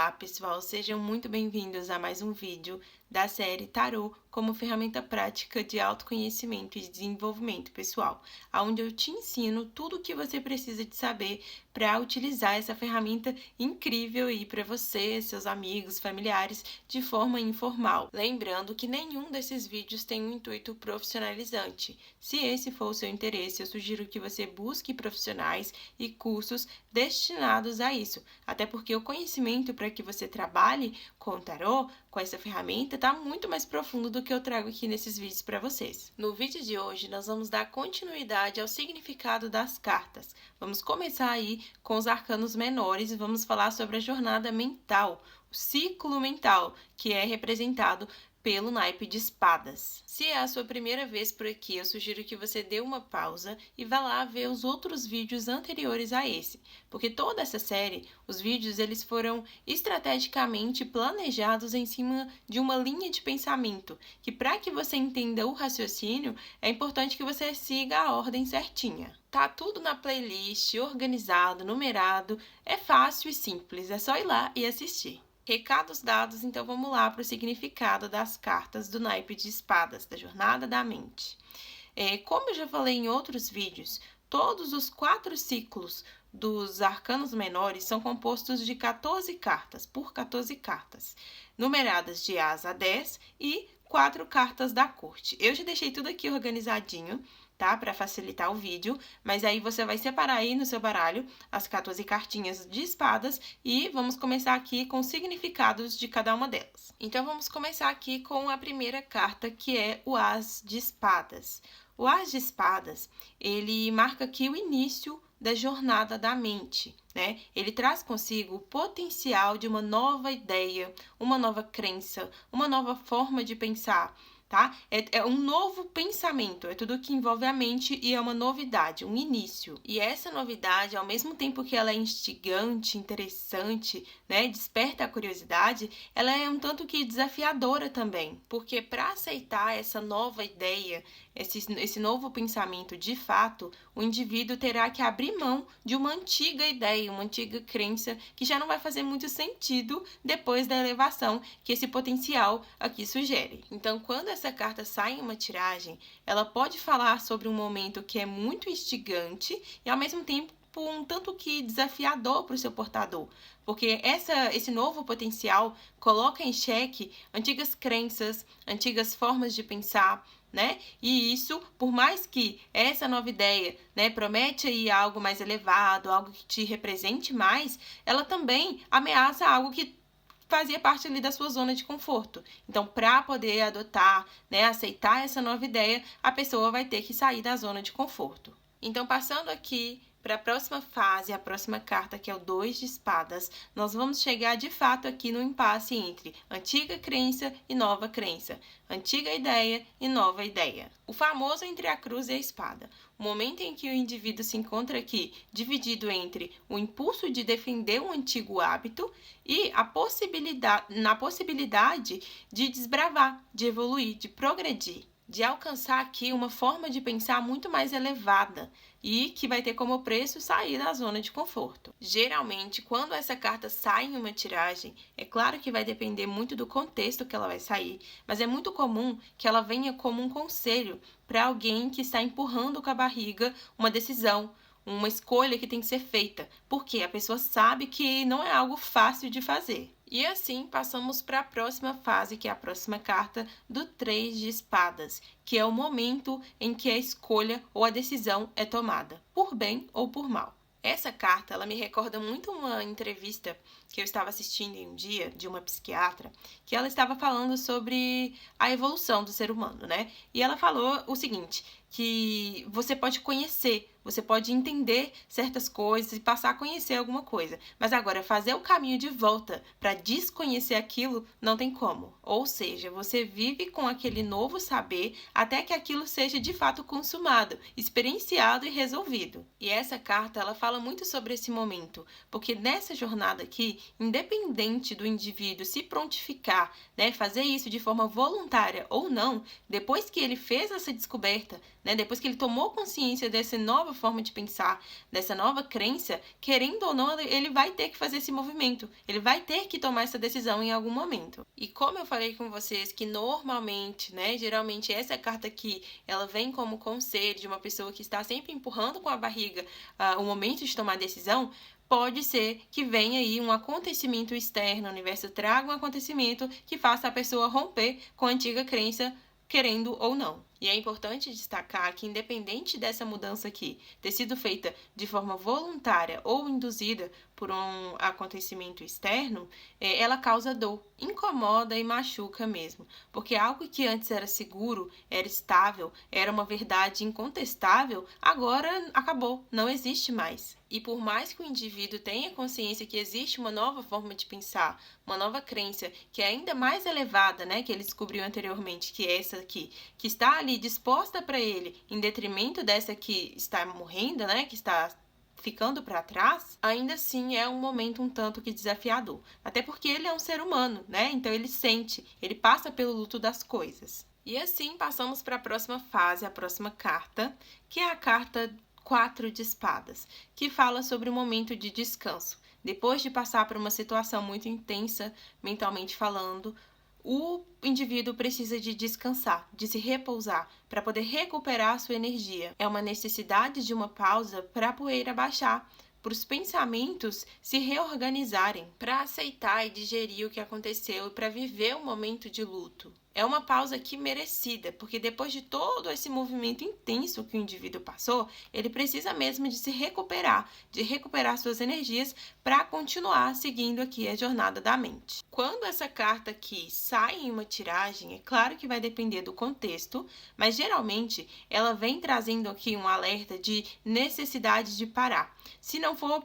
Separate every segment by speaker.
Speaker 1: Olá, pessoal! Sejam muito bem-vindos a mais um vídeo da série Tarô como ferramenta prática de autoconhecimento e desenvolvimento pessoal, onde eu te ensino tudo o que você precisa de saber para utilizar essa ferramenta incrível aí para você, seus amigos, familiares, de forma informal. Lembrando que nenhum desses vídeos tem um intuito profissionalizante. Se esse for o seu interesse, eu sugiro que você busque profissionais e cursos destinados a isso, até porque o conhecimento para que você trabalhe com o tarô, com essa ferramenta, está muito mais profundo do que eu trago aqui nesses vídeos para vocês. No vídeo de hoje, nós vamos dar continuidade ao significado das cartas. Vamos começar aí com os arcanos menores e vamos falar sobre a jornada mental, o ciclo mental, que é representado pelo naipe de espadas. Se é a sua primeira vez por aqui, eu sugiro que você dê uma pausa e vá lá ver os outros vídeos anteriores a esse, porque toda essa série, os vídeos, eles foram estrategicamente planejados em cima de uma linha de pensamento, que para que você entenda o raciocínio, é importante que você siga a ordem certinha. Tá tudo na playlist, organizado, numerado, é fácil e simples, é só ir lá e assistir. Recados dados, então vamos lá para o significado das cartas do naipe de espadas, da jornada da mente. Como eu já falei em outros vídeos, todos os 4 ciclos dos arcanos menores são compostos de 14 cartas, por 14 cartas, numeradas de A a 10 e 4 cartas da corte. Eu já deixei tudo aqui organizadinho, tá? Para facilitar o vídeo, mas aí você vai separar aí no seu baralho as 14 cartinhas de espadas e vamos começar aqui com os significados de cada uma delas. Então, vamos começar aqui com a primeira carta, que é o As de Espadas. O As de Espadas, ele marca aqui o início da jornada da mente, né? Ele traz consigo o potencial de uma nova ideia, uma nova crença, uma nova forma de pensar, tá? É um novo pensamento, é tudo que envolve a mente e é uma novidade, um início. E essa novidade, ao mesmo tempo que ela é instigante, interessante, né, desperta a curiosidade, ela é um tanto que desafiadora também, porque para aceitar essa nova ideia, esse novo pensamento de fato, o indivíduo terá que abrir mão de uma antiga ideia, uma antiga crença que já não vai fazer muito sentido depois da elevação que esse potencial aqui sugere. Então, quando essa carta sai em uma tiragem, ela pode falar sobre um momento que é muito instigante e, ao mesmo tempo, um tanto que desafiador para o seu portador, porque esse novo potencial coloca em xeque antigas crenças, antigas formas de pensar, né? E isso, por mais que essa nova ideia, né, promete aí algo mais elevado, algo que te represente mais, ela também ameaça algo que fazia parte ali da sua zona de conforto. Então, para poder adotar, né, aceitar essa nova ideia, a pessoa vai ter que sair da zona de conforto. Então, passando aqui para a próxima fase, a próxima carta, que é o 2 de espadas, nós vamos chegar de fato aqui no impasse entre antiga crença e nova crença, antiga ideia e nova ideia. O famoso entre a cruz e a espada. O momento em que o indivíduo se encontra aqui dividido entre o impulso de defender um antigo hábito e na possibilidade de desbravar, de evoluir, de progredir, de alcançar aqui uma forma de pensar muito mais elevada e que vai ter como preço sair da zona de conforto. Geralmente, quando essa carta sai em uma tiragem, é claro que vai depender muito do contexto que ela vai sair, mas é muito comum que ela venha como um conselho para alguém que está empurrando com a barriga uma decisão, uma escolha que tem que ser feita, porque a pessoa sabe que não é algo fácil de fazer. E assim, passamos para a próxima fase, que é a próxima carta do 3 de espadas, que é o momento em que a escolha ou a decisão é tomada, por bem ou por mal. Essa carta, ela me recorda muito uma entrevista que eu estava assistindo em um dia de uma psiquiatra, que ela estava falando sobre a evolução do ser humano, né? E ela falou o seguinte, que você pode conhecer, você pode entender certas coisas e passar a conhecer alguma coisa, mas agora fazer o caminho de volta para desconhecer aquilo não tem como. Ou seja, você vive com aquele novo saber até que aquilo seja de fato consumado, experienciado e resolvido. E essa carta, ela fala muito sobre esse momento, porque nessa jornada aqui, independente do indivíduo se prontificar, né, fazer isso de forma voluntária ou não, depois que ele fez essa descoberta, né, depois que ele tomou consciência dessa nova nova forma de pensar, dessa nova crença, querendo ou não, ele vai ter que fazer esse movimento, ele vai ter que tomar essa decisão em algum momento. E como eu falei com vocês que normalmente, né, geralmente essa carta aqui, ela vem como conselho de uma pessoa que está sempre empurrando com a barriga o momento de tomar decisão, pode ser que venha aí um acontecimento externo, o universo traga um acontecimento que faça a pessoa romper com a antiga crença, querendo ou não. E é importante destacar que, independente dessa mudança aqui ter sido feita de forma voluntária ou induzida por um acontecimento externo, ela causa dor, incomoda e machuca mesmo. Porque algo que antes era seguro, era estável, era uma verdade incontestável, agora acabou, não existe mais. E por mais que o indivíduo tenha consciência que existe uma nova forma de pensar, uma nova crença que é ainda mais elevada, né, que ele descobriu anteriormente, que é essa aqui, que está ali disposta para ele, em detrimento dessa que está morrendo, né, que está ficando para trás, ainda assim é um momento um tanto que desafiador. Até porque ele é um ser humano, né? Então ele sente, ele passa pelo luto das coisas. E assim passamos para a próxima fase, a próxima carta, que é a carta 4 de espadas, que fala sobre o momento de descanso. Depois de passar por uma situação muito intensa, mentalmente falando, o indivíduo precisa de descansar, de se repousar, para poder recuperar sua energia. É uma necessidade de uma pausa para a poeira baixar, para os pensamentos se reorganizarem, para aceitar e digerir o que aconteceu e para viver um momento de luto. É uma pausa aqui merecida, porque depois de todo esse movimento intenso que o indivíduo passou, ele precisa mesmo de se recuperar, de recuperar suas energias para continuar seguindo aqui a jornada da mente. Quando essa carta aqui sai em uma tiragem, é claro que vai depender do contexto, mas geralmente ela vem trazendo aqui um alerta de necessidade de parar. Se não for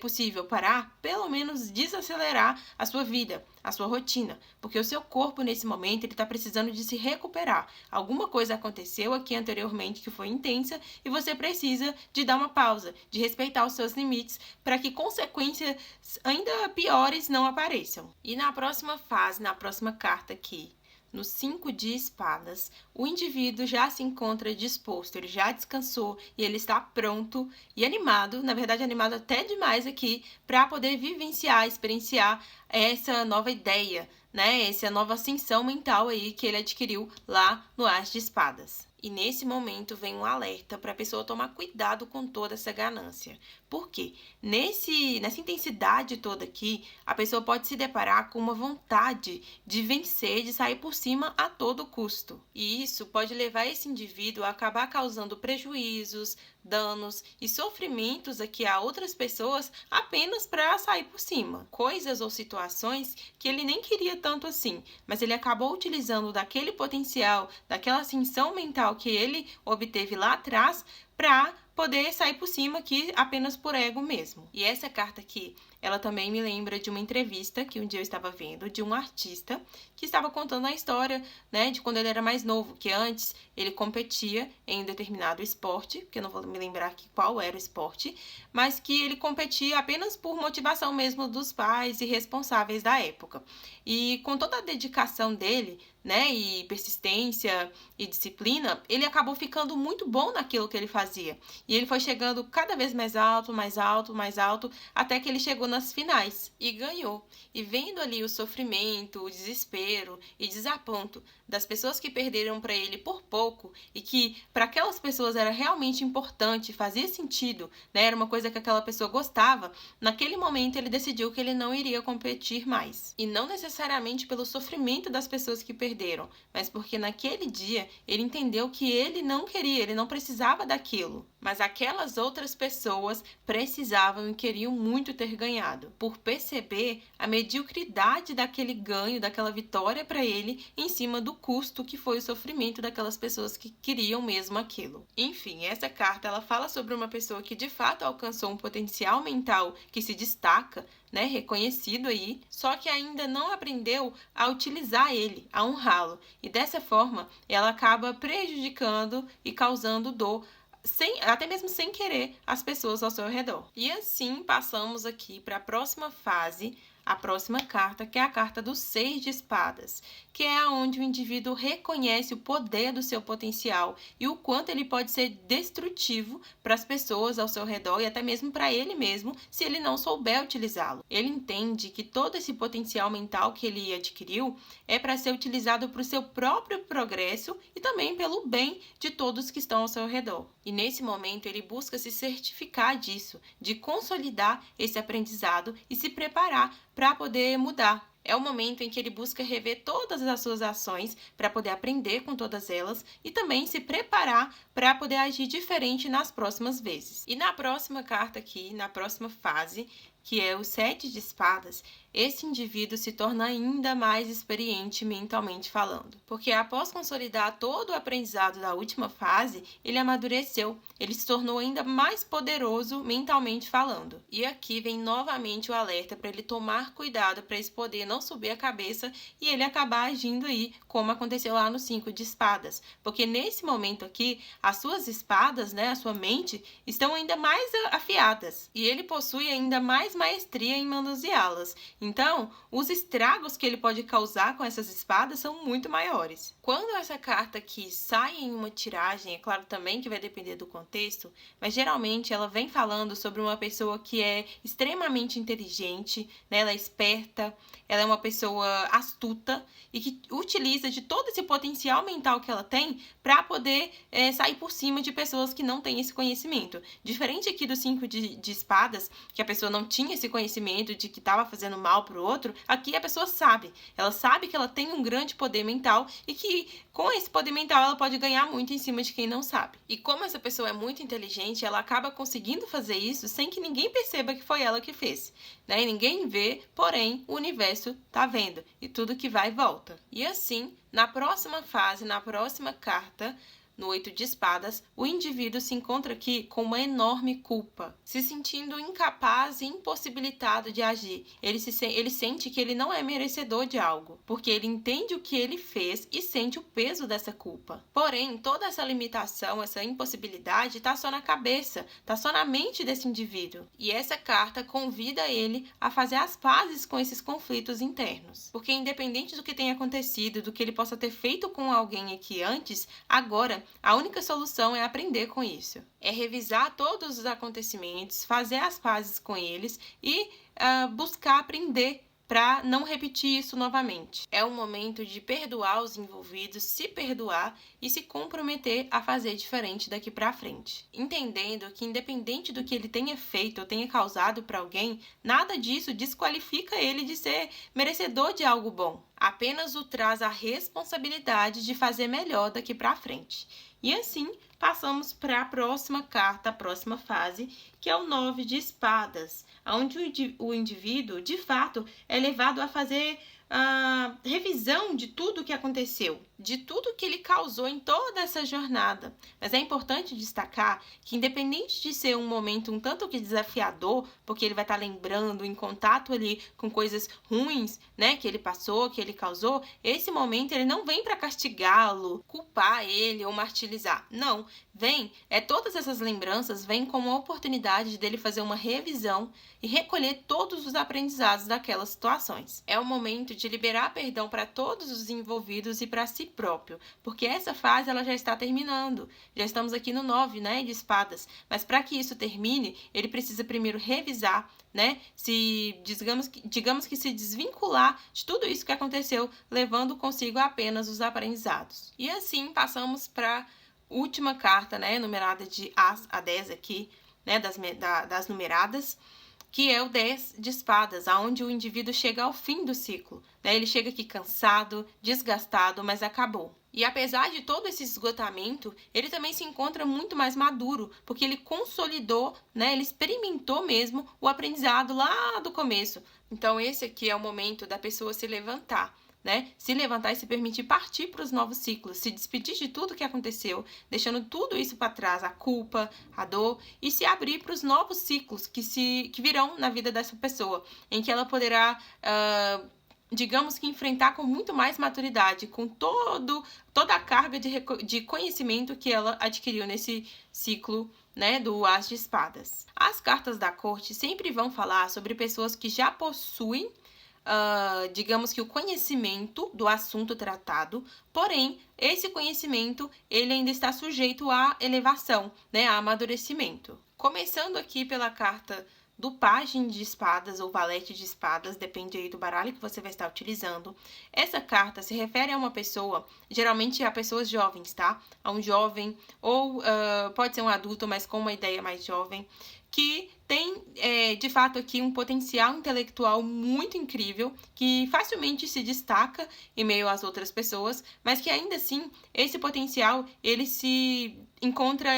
Speaker 1: possível parar, pelo menos desacelerar a sua vida, a sua rotina, porque o seu corpo nesse momento ele está precisando de se recuperar. Alguma coisa aconteceu aqui anteriormente que foi intensa e você precisa de dar uma pausa, de respeitar os seus limites para que consequências ainda piores não apareçam. E na próxima fase, na próxima carta aqui, no 5 de espadas, o indivíduo já se encontra disposto, ele já descansou e ele está pronto e animado, na verdade animado até demais aqui, para poder vivenciar, experienciar essa nova ideia, né? Essa nova ascensão mental aí que ele adquiriu lá no As de Espadas. E nesse momento vem um alerta para a pessoa tomar cuidado com toda essa ganância. Por quê? Nessa intensidade toda aqui, a pessoa pode se deparar com uma vontade de vencer, de sair por cima a todo custo. E isso pode levar esse indivíduo a acabar causando prejuízos, danos e sofrimentos aqui a outras pessoas apenas para sair por cima. Coisas ou situações que ele nem queria tanto assim, mas ele acabou utilizando daquele potencial, daquela ascensão mental que ele obteve lá atrás para poder sair por cima aqui apenas por ego mesmo. E essa carta aqui, ela também me lembra de uma entrevista que um dia eu estava vendo de um artista que estava contando a história, né, de quando ele era mais novo, que antes ele competia em determinado esporte, que eu não vou me lembrar aqui qual era o esporte, mas que ele competia apenas por motivação mesmo dos pais e responsáveis da época. E com toda a dedicação dele, né, e persistência e disciplina, ele acabou ficando muito bom naquilo que ele fazia. E ele foi chegando cada vez mais alto, mais alto, mais alto, até que ele chegou nas finais e ganhou. E vendo ali o sofrimento, o desespero e desaponto das pessoas que perderam para ele por pouco e que para aquelas pessoas era realmente importante, fazia sentido, né, era uma coisa que aquela pessoa gostava, naquele momento ele decidiu que ele não iria competir mais. E não necessariamente pelo sofrimento das pessoas que perderam, mas porque naquele dia ele entendeu que ele não queria, ele não precisava daquilo. Mas aquelas outras pessoas precisavam e queriam muito ter ganhado, por perceber a mediocridade daquele ganho, daquela vitória para ele, em cima do custo que foi o sofrimento daquelas pessoas que queriam mesmo aquilo. Enfim, essa carta ela fala sobre uma pessoa que de fato alcançou um potencial mental que se destaca, né, reconhecido aí, só que ainda não aprendeu a utilizar ele, a honrá-lo. E dessa forma, ela acaba prejudicando e causando dor, até mesmo sem querer, as pessoas ao seu redor. E assim passamos aqui para a próxima fase, a próxima carta, que é a carta do 6 de espadas, que é onde o indivíduo reconhece o poder do seu potencial e o quanto ele pode ser destrutivo para as pessoas ao seu redor e até mesmo para ele mesmo, se ele não souber utilizá-lo. Ele entende que todo esse potencial mental que ele adquiriu é para ser utilizado para o seu próprio progresso e também pelo bem de todos que estão ao seu redor. E nesse momento ele busca se certificar disso, de consolidar esse aprendizado e se preparar para poder mudar. É o momento em que ele busca rever todas as suas ações para poder aprender com todas elas e também se preparar para poder agir diferente nas próximas vezes. E na próxima carta aqui, na próxima fase, que é o 7 de espadas, esse indivíduo se torna ainda mais experiente mentalmente falando. Porque após consolidar todo o aprendizado da última fase, ele amadureceu, ele se tornou ainda mais poderoso mentalmente falando. E aqui vem novamente o alerta para ele tomar cuidado para esse poder não subir a cabeça e ele acabar agindo aí, como aconteceu lá no 5 de espadas. Porque nesse momento aqui, as suas espadas, a sua mente, estão ainda mais afiadas. E ele possui ainda mais maestria em manuseá-las. Então, os estragos que ele pode causar com essas espadas são muito maiores. Quando essa carta aqui sai em uma tiragem, é claro também que vai depender do contexto, mas geralmente ela vem falando sobre uma pessoa que é extremamente inteligente, ela é esperta, ela é uma pessoa astuta e que utiliza de todo esse potencial mental que ela tem para poder sair por cima de pessoas que não têm esse conhecimento. Diferente aqui do 5 de espadas, que a pessoa não tinha esse conhecimento de que estava fazendo mal para o outro, aqui a pessoa sabe. Ela sabe que ela tem um grande poder mental e que com esse poder mental ela pode ganhar muito em cima de quem não sabe. E como essa pessoa é muito inteligente, ela acaba conseguindo fazer isso sem que ninguém perceba que foi ela que fez. E ninguém vê, porém o universo tá vendo e tudo que vai volta. E assim, na próxima fase, na próxima carta, no 8 de espadas, o indivíduo se encontra aqui com uma enorme culpa, se sentindo incapaz e impossibilitado de agir. Ele sente que ele não é merecedor de algo, porque ele entende o que ele fez e sente o peso dessa culpa. Porém, toda essa limitação, essa impossibilidade está só na cabeça, está só na mente desse indivíduo. E essa carta convida ele a fazer as pazes com esses conflitos internos. Porque independente do que tenha acontecido, do que ele possa ter feito com alguém aqui antes, agora a única solução é aprender com isso. É revisar todos os acontecimentos, fazer as pazes com eles e buscar aprender para não repetir isso novamente. É o momento de perdoar os envolvidos, se perdoar e se comprometer a fazer diferente daqui para frente. Entendendo que independente do que ele tenha feito ou tenha causado para alguém, nada disso desqualifica ele de ser merecedor de algo bom. Apenas o traz a responsabilidade de fazer melhor daqui para frente. E assim, passamos para a próxima carta, a próxima fase, que é o 9 de espadas, onde o indivíduo, de fato, é levado a fazer a revisão de tudo o que aconteceu, de tudo que ele causou em toda essa jornada. Mas é importante destacar que, independente de ser um momento um tanto que desafiador, porque ele vai estar lembrando, em contato ali com coisas ruins, que ele passou, que ele causou, esse momento ele não vem para castigá-lo, culpar ele ou martirizar. Não, todas essas lembranças vêm como uma oportunidade dele fazer uma revisão e recolher todos os aprendizados daquelas situações. É o momento de liberar perdão para todos os envolvidos e para si próprio, porque essa fase ela já está terminando. Já estamos aqui no 9, de espadas, mas para que isso termine, ele precisa primeiro revisar, digamos que se desvincular de tudo isso que aconteceu, levando consigo apenas os aprendizados. E assim passamos para última carta, numerada de a 10 aqui, das numeradas, que é o 10 de espadas, onde o indivíduo chega ao fim do ciclo. Ele chega aqui cansado, desgastado, mas acabou. E apesar de todo esse esgotamento, ele também se encontra muito mais maduro, porque ele consolidou, ele experimentou mesmo o aprendizado lá do começo. Então esse aqui é o momento da pessoa se levantar. Se levantar e se permitir partir para os novos ciclos, se despedir de tudo que aconteceu, deixando tudo isso para trás, a culpa, a dor, e se abrir para os novos ciclos que virão na vida dessa pessoa, em que ela poderá, digamos que enfrentar com muito mais maturidade, com toda a carga de conhecimento que ela adquiriu nesse ciclo, do As de Espadas. As cartas da corte sempre vão falar sobre pessoas que já possuem digamos que o conhecimento do assunto tratado, porém, esse conhecimento ele ainda está sujeito à elevação, né, a amadurecimento. Começando aqui pela carta do pajem de espadas ou valete de espadas, depende aí do baralho que você vai estar utilizando. Essa carta se refere a uma pessoa, geralmente a pessoas jovens, tá? A um jovem ou pode ser um adulto, mas com uma ideia mais jovem, que tem, de fato, aqui um potencial intelectual muito incrível, que facilmente se destaca em meio às outras pessoas, mas que ainda assim, esse potencial, ele se encontra,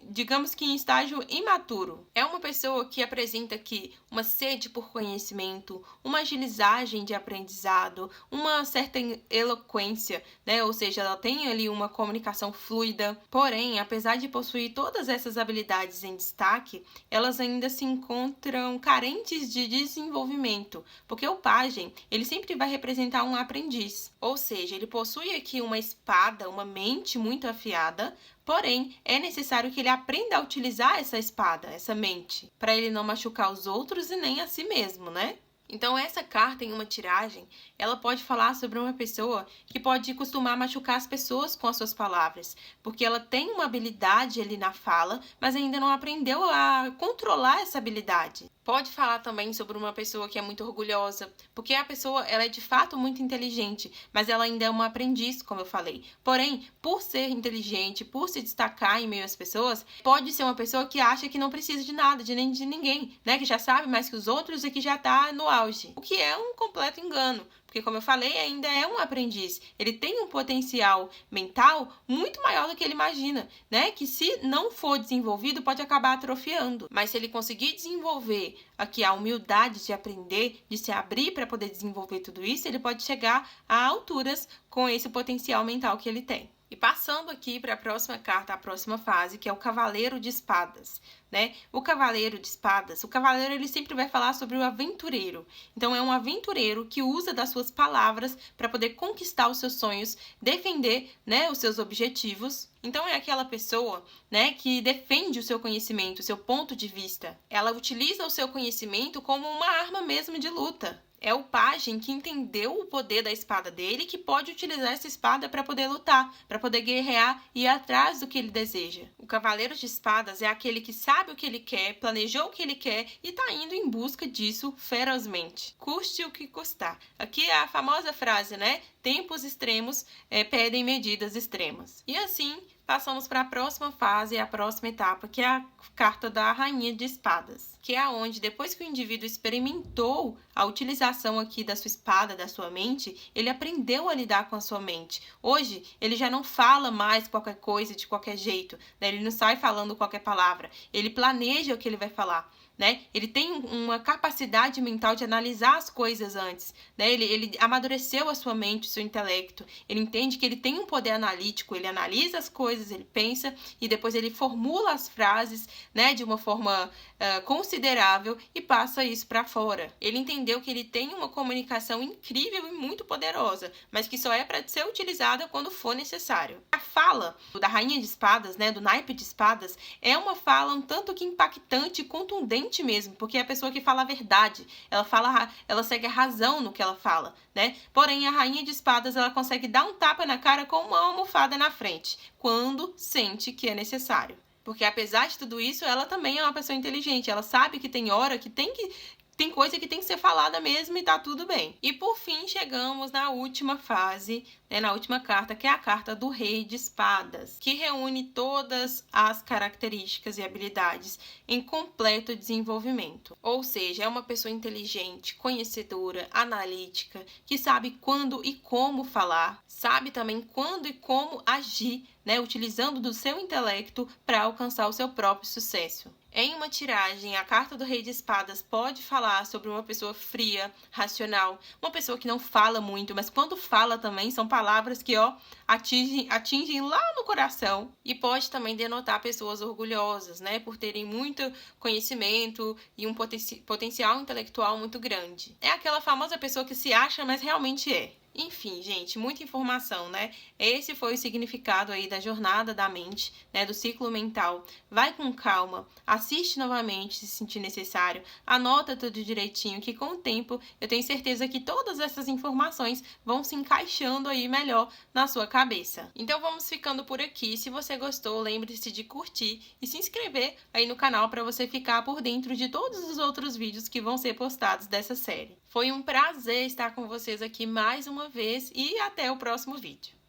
Speaker 1: digamos que em estágio imaturo. É uma pessoa que apresenta aqui uma sede por conhecimento, uma agilizagem de aprendizado, uma certa eloquência, né? Ou seja, ela tem ali uma comunicação fluida. Porém, apesar de possuir todas essas habilidades em destaque, elas ainda se encontram carentes de desenvolvimento, porque o pajem, ele sempre vai representar um aprendiz. Ou seja, ele possui aqui uma espada, uma mente muito afiada, porém, é necessário que ele aprenda a utilizar essa espada, essa mente, para ele não machucar os outros e nem a si mesmo, né? Então, essa carta em uma tiragem, ela pode falar sobre uma pessoa que pode costumar machucar as pessoas com as suas palavras, porque ela tem uma habilidade ali na fala, mas ainda não aprendeu a controlar essa habilidade. Pode falar também sobre uma pessoa que é muito orgulhosa, porque a pessoa ela é de fato muito inteligente, mas ela ainda é uma aprendiz, como eu falei. Porém, por ser inteligente, por se destacar em meio às pessoas, pode ser uma pessoa que acha que não precisa de nada, de nem de ninguém, né? Que já sabe mais que os outros e que já está no auge. O que é um completo engano. Porque, como eu falei, ainda é um aprendiz. Ele tem um potencial mental muito maior do que ele imagina, né? Que se não for desenvolvido, pode acabar atrofiando. Mas se ele conseguir desenvolver aqui a humildade de aprender, de se abrir para poder desenvolver tudo isso, ele pode chegar a alturas com esse potencial mental que ele tem. E passando aqui para a próxima carta, a próxima fase, que é o Cavaleiro de Espadas, né? O Cavaleiro de Espadas, o Cavaleiro ele sempre vai falar sobre o aventureiro. Então é um aventureiro que usa das suas palavras para poder conquistar os seus sonhos, defender, né, os seus objetivos. Então é aquela pessoa, né, que defende o seu conhecimento, o seu ponto de vista. Ela utiliza o seu conhecimento como uma arma mesmo de luta. É o pajem que entendeu o poder da espada dele e que pode utilizar essa espada para poder lutar, para poder guerrear e ir atrás do que ele deseja. O Cavaleiro de Espadas é aquele que sabe o que ele quer, planejou o que ele quer e está indo em busca disso ferozmente. Custe o que custar. Aqui é a famosa frase, né? Tempos extremos pedem medidas extremas. E assim, passamos para a próxima fase, a próxima etapa, que é a carta da Rainha de Espadas, que é onde, depois que o indivíduo experimentou a utilização aqui da sua espada, da sua mente, ele aprendeu a lidar com a sua mente. Hoje, ele já não fala mais qualquer coisa de qualquer jeito, né? Ele não sai falando qualquer palavra, ele planeja o que ele vai falar. Né? Ele tem uma capacidade mental de analisar as coisas antes, né? Ele amadureceu a sua mente, o seu intelecto, ele entende que ele tem um poder analítico, ele analisa as coisas, ele pensa e depois ele formula as frases, né, de uma forma considerável e passa isso para fora. Ele entendeu que ele tem uma comunicação incrível e muito poderosa, mas que só é para ser utilizada quando for necessário. A fala da Rainha de Espadas, né, do naipe de espadas, é uma fala um tanto que impactante e contundente mesmo, porque é a pessoa que fala a verdade, ela segue a razão no que ela fala, né? Porém, a Rainha de Espadas, ela consegue dar um tapa na cara com uma almofada na frente, quando sente que é necessário. Porque apesar de tudo isso, ela também é uma pessoa inteligente, ela sabe que tem hora que tem coisa que tem que ser falada mesmo e tá tudo bem. E por fim, chegamos na última fase, né, na última carta, que é a carta do Rei de Espadas, que reúne todas as características e habilidades em completo desenvolvimento. Ou seja, é uma pessoa inteligente, conhecedora, analítica, que sabe quando e como falar, sabe também quando e como agir, né, utilizando do seu intelecto para alcançar o seu próprio sucesso. Em uma tiragem, a carta do Rei de Espadas pode falar sobre uma pessoa fria, racional, uma pessoa que não fala muito, mas quando fala também são palavras que atingem lá no coração. E pode também denotar pessoas orgulhosas, né, por terem muito conhecimento e um potencial intelectual muito grande. É aquela famosa pessoa que se acha, mas realmente é. Enfim, gente, muita informação, né? Esse foi o significado aí da jornada da mente, né, do ciclo mental. Vai com calma, assiste novamente se sentir necessário, anota tudo direitinho, que com o tempo eu tenho certeza que todas essas informações vão se encaixando aí melhor na sua cabeça. Então vamos ficando por aqui. Se você gostou, lembre-se de curtir e se inscrever aí no canal para você ficar por dentro de todos os outros vídeos que vão ser postados dessa série. Foi um prazer estar com vocês aqui mais uma vez e até o próximo vídeo.